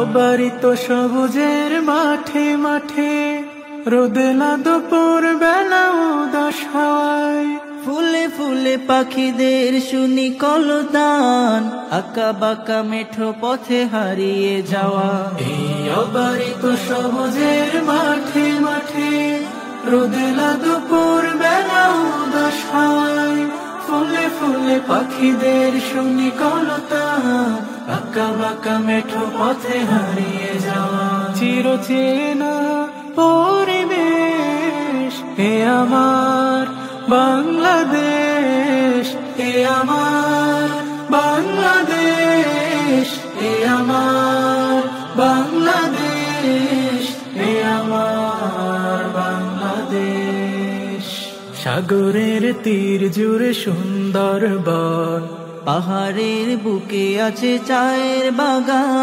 অবারিত সবুজের মাঠে মাঠে রোদেলা দুপুর বেলা উদাস হাওয়ায়, ফুলে ফুলে পাখিদের শুনি কলতান, আঁকা বাঁকা মেঠো পথে হারিয়ে যাওয়া। এই অবারিত সবুজের মাঠে মাঠে রোদেলা দুপুর বেলা উদাস হাওয়ায়, ফুলে ফুলে পাখিদের শুনি কলতান, আঁকা বাঁকা মেঠো পথে হারিয়ে যাওয়া। চিরচেনা পরিবেশ এ আমার বাংলাদেশ, এ আমার বাংলাদেশ, এ আমার বাংলাদেশ, এ আমার বাংলাদেশ। সাগরের তীর জুড়ে সুন্দর বন, পাহাড়ের বুকে আছে চায়ের বাগান।